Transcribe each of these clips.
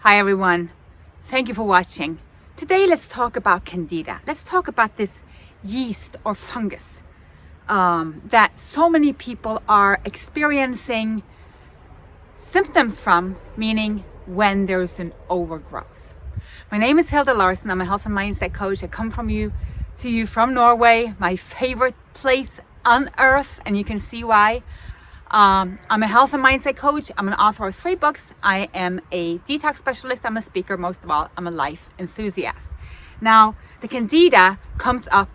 Hi everyone, thank you for watching. Today let's talk about Candida. Let's talk about this yeast or fungus that so many people are experiencing symptoms from, meaning when there's an overgrowth. My name is Hilde Larsen. I'm a health and mindset coach. I come to you from Norway, my favorite place on earth, and you can see why. I'm a health and mindset coach. I'm an author of 3 books. I am a detox specialist. I'm a speaker. Most of all, I'm a life enthusiast. Now, the Candida comes up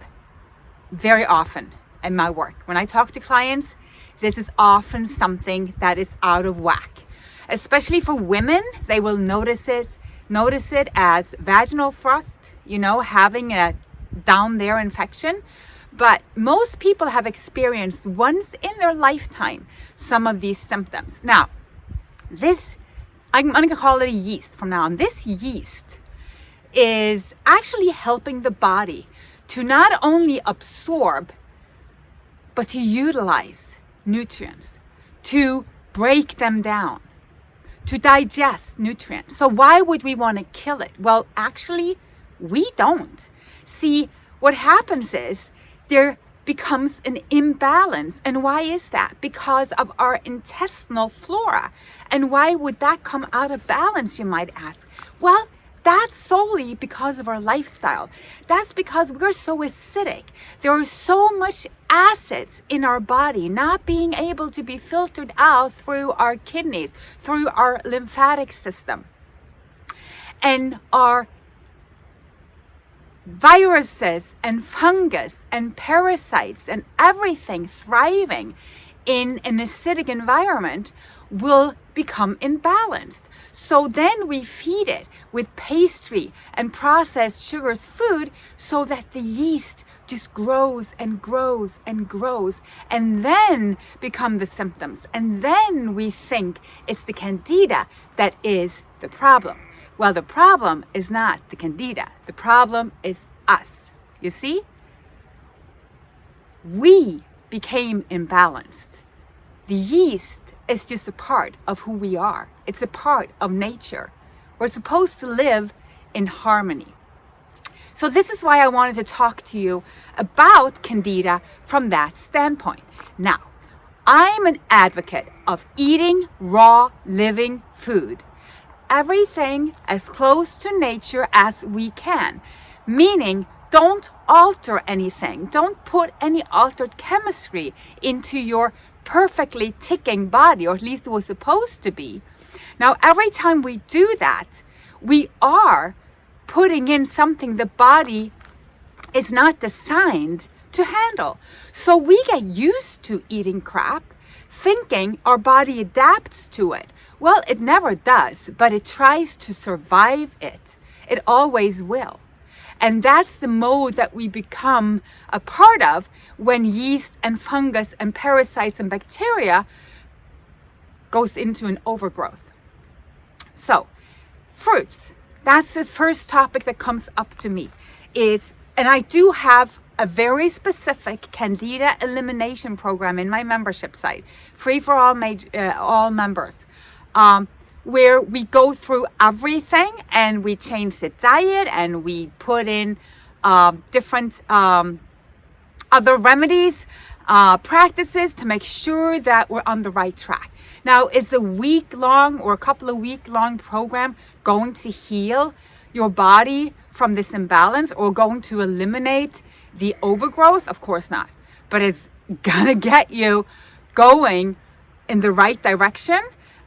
very often in my work. When I talk to clients, this is often something that is out of whack. Especially for women, they will notice it as vaginal thrust, having a down there infection. But most people have experienced once in their lifetime some of these symptoms. Now, I'm going to call it a yeast from now on. This yeast is actually helping the body to not only absorb, but to utilize nutrients, to break them down, to digest nutrients. So why would we want to kill it? Well, actually, we don't. See, what happens is, there becomes an imbalance. And why is that? Because of our intestinal flora. And why would that come out of balance, you might ask? Well, that's solely because of our lifestyle. That's because we're so acidic. There are so much acids in our body not being able to be filtered out through our kidneys, through our lymphatic system. And our viruses and fungus and parasites and everything thriving in an acidic environment will become imbalanced. So then we feed it with pastry and processed sugars food so that the yeast just grows and grows and grows and then become the symptoms. And then we think it's the Candida that is the problem. Well, the problem is not the Candida. The problem is us. You see? We became imbalanced. The yeast is just a part of who we are. It's a part of nature. We're supposed to live in harmony. So this is why I wanted to talk to you about Candida from that standpoint. Now, I'm an advocate of eating raw, living food. Everything as close to nature as we can, meaning don't alter anything. Don't put any altered chemistry into your perfectly ticking body, or at least it was supposed to be. Now, every time we do that, we are putting in something the body is not designed to handle. So we get used to eating crap, thinking our body adapts to it. Well, it never does, but it tries to survive it. It always will. And that's the mode that we become a part of when yeast and fungus and parasites and bacteria goes into an overgrowth. So, fruits, that's the first topic that comes up to me. And I do have a very specific Candida elimination program in my membership site, free for all members. Where we go through everything and we change the diet and we put in different other remedies, practices to make sure that we're on the right track. Now, is a week-long or a couple of week-long program going to heal your body from this imbalance or going to eliminate the overgrowth? Of course not. But it's gonna get you going in the right direction.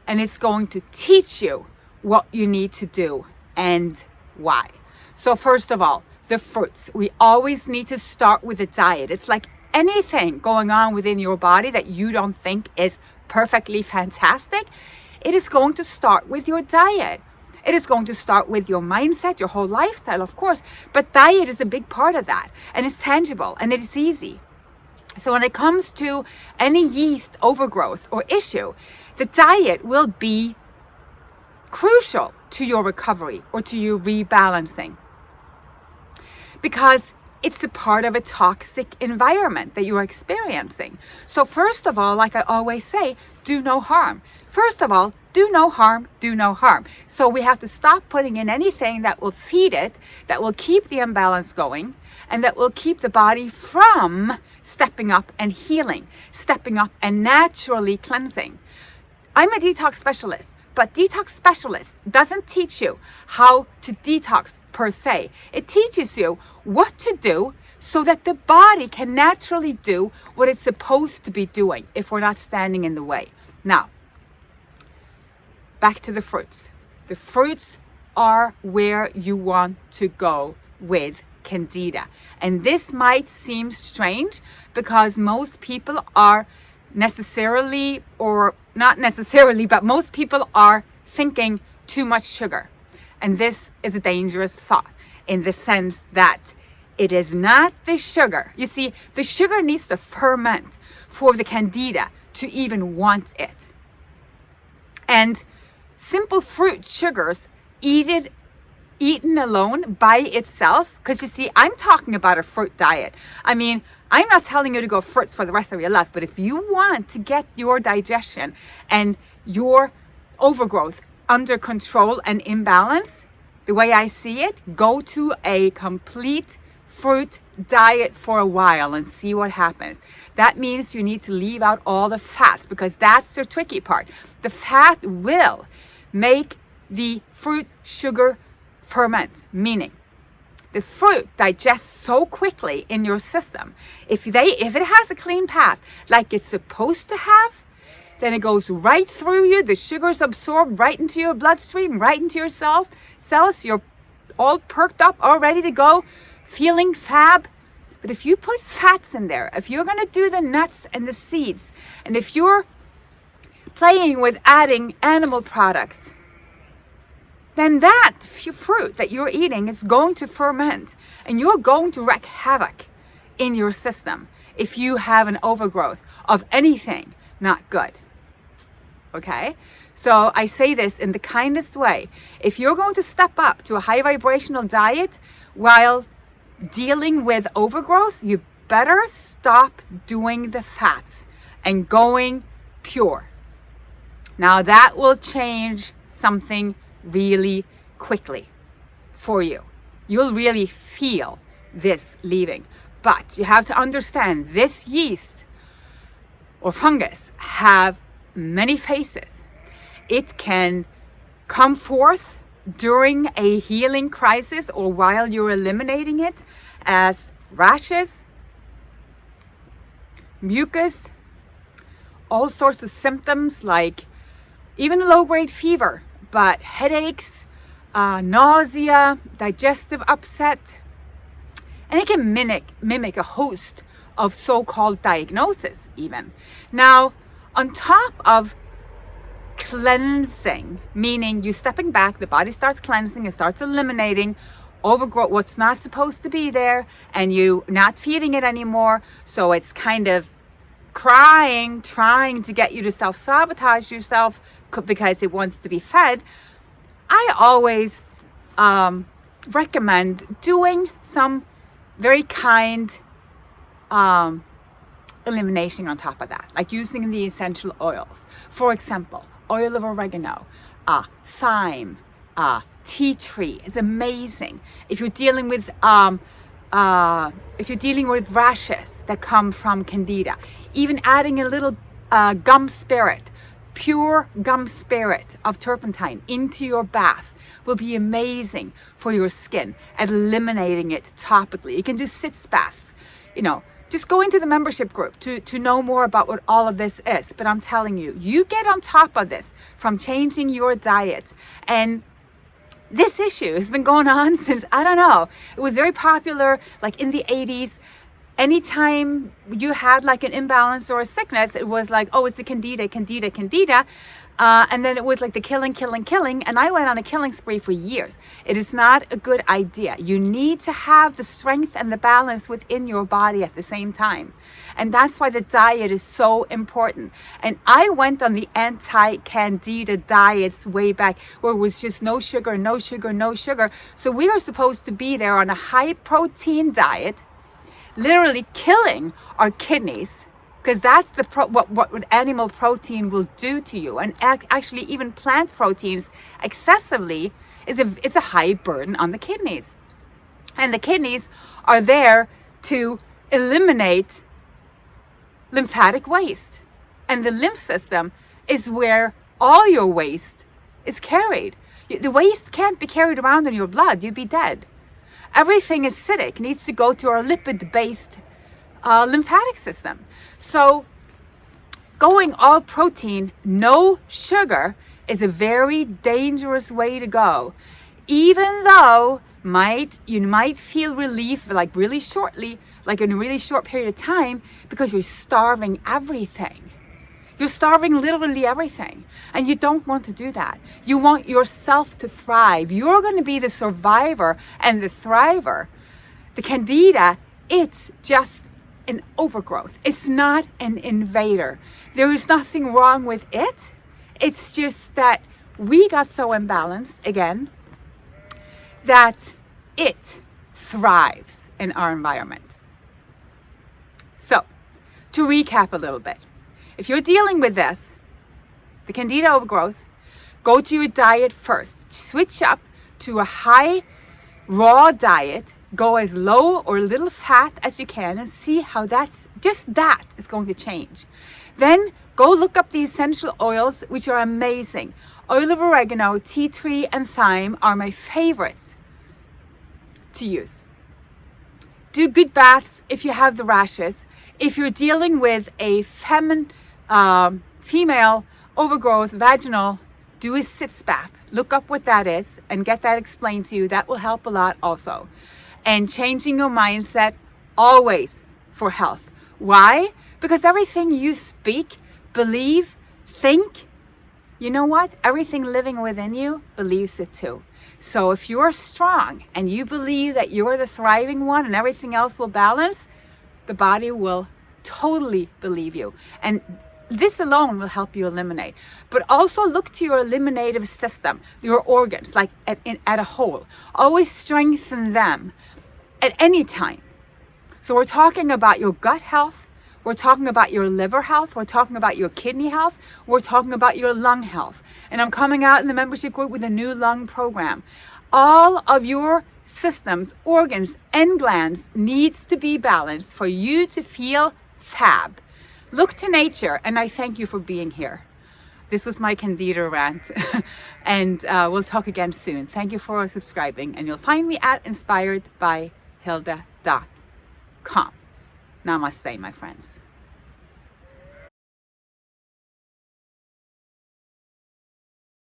And it's going to teach you what you need to do and why. So first of all, the fruits. We always need to start with a diet. It's like anything going on within your body that you don't think is perfectly fantastic. It is going to start with your diet. It is going to start with your mindset, your whole lifestyle, of course. But diet is a big part of that. And it's tangible and it is easy. So when it comes to any yeast overgrowth or issue, the diet will be crucial to your recovery or to your rebalancing because it's a part of a toxic environment that you are experiencing. So first of all, like I always say, do no harm. First of all, do no harm, do no harm. So we have to stop putting in anything that will feed it, that will keep the imbalance going, and that will keep the body from stepping up and healing, stepping up and naturally cleansing. I'm a detox specialist, but detox specialist doesn't teach you how to detox per se. It teaches you what to do so that the body can naturally do what it's supposed to be doing if we're not standing in the way. Now, back to the fruits. The fruits are where you want to go with Candida. And this might seem strange because most people are necessarily, or not necessarily, but most people are thinking too much sugar. And this is a dangerous thought in the sense that it is not the sugar. You see, the sugar needs to ferment for the Candida to even want it. And simple fruit sugars, eaten alone by itself, because you see, I'm talking about a fruit diet. I mean, I'm not telling you to go fruits for the rest of your life, but if you want to get your digestion and your overgrowth under control and in balance, the way I see it, go to a complete fruit diet for a while and see what happens. That means you need to leave out all the fats, because that's the tricky part. The fat will make the fruit sugar ferment, meaning the fruit digests so quickly in your system. If it has a clean path like it's supposed to have, then it goes right through you. The sugar's absorbed right into your bloodstream, right into your cells. You're all perked up, all ready to go, feeling fab. But if you put fats in there, if you're going to do the nuts and the seeds, and if you're playing with adding animal products, then that fruit that you're eating is going to ferment, and you're going to wreak havoc in your system if you have an overgrowth of anything not good. Okay? So I say this in the kindest way. If you're going to step up to a high vibrational diet while dealing with overgrowth, you better stop doing the fats and going pure. Now that will change something really quickly for you. You'll really feel this leaving. But you have to understand, this yeast or fungus have many faces. It can come forth during a healing crisis or while you're eliminating it as rashes, mucus, all sorts of symptoms like even a low-grade fever, but headaches, nausea, digestive upset, and it can mimic a host of so-called diagnoses even. Now, on top of cleansing, meaning you stepping back, the body starts cleansing, it starts eliminating overgrowth, what's not supposed to be there, and you not feeding it anymore, so it's kind of trying to get you to self-sabotage yourself because it wants to be fed. I always recommend doing some very kind elimination on top of that, like using the essential oils. For example, oil of oregano, thyme, tea tree is amazing. If you're dealing with rashes that come from Candida, even adding a little gum spirit, pure gum spirit of turpentine into your bath will be amazing for your skin at eliminating it topically. You can do sitz baths, just go into the membership group to know more about what all of this is. But I'm telling you, you get on top of this from changing your diet. And this issue has been going on since, I don't know, it was very popular like in the 80s. Anytime you had like an imbalance or a sickness, it was like, oh, it's a Candida. And then it was like the killing. And I went on a killing spree for years. It is not a good idea. You need to have the strength and the balance within your body at the same time. And that's why the diet is so important. And I went on the anti-Candida diets way back where it was just no sugar. So we are supposed to be there on a high protein diet, literally killing our kidneys because that's the what animal protein will do to you. And actually, even plant proteins excessively is a high burden on the kidneys. And the kidneys are there to eliminate lymphatic waste. And the lymph system is where all your waste is carried. The waste can't be carried around in your blood. You'd be dead. Everything acidic needs to go to our lipid-based lymphatic system. So going all protein, no sugar, is a very dangerous way to go. Even though you might feel relief like really shortly, like in a really short period of time, because you're starving everything. You're starving literally everything. And you don't want to do that. You want yourself to thrive. You're going to be the survivor and the thriver. The Candida, it's just an overgrowth. It's not an invader. There is nothing wrong with it. It's just that we got so imbalanced, again, that it thrives in our environment. So, to recap a little bit, if you're dealing with this, the Candida overgrowth, go to your diet first. Switch up to a high raw diet. Go as low or little fat as you can and see how that is going to change. Then go look up the essential oils, which are amazing. Oil of oregano, tea tree, and thyme are my favorites to use. Do good baths if you have the rashes. If you're dealing with a female overgrowth, vaginal, do a sitz bath. Look up what that is and get that explained to you. That will help a lot also. And changing your mindset always for health. Why? Because everything you speak, believe, think, you know what? Everything living within you believes it too. So if you're strong and you believe that you're the thriving one and everything else will balance, the body will totally believe you. And this alone will help you eliminate. But also look to your eliminative system, your organs, like at a whole. Always strengthen them at any time. So we're talking about your gut health. We're talking about your liver health. We're talking about your kidney health. We're talking about your lung health. And I'm coming out in the membership group with a new lung program. All of your systems, organs, and glands needs to be balanced for you to feel fab. Look to nature, and I thank you for being here. This was my Candida rant, and we'll talk again soon. Thank you for subscribing, and you'll find me at InspiredByHilde.com. Namaste, my friends.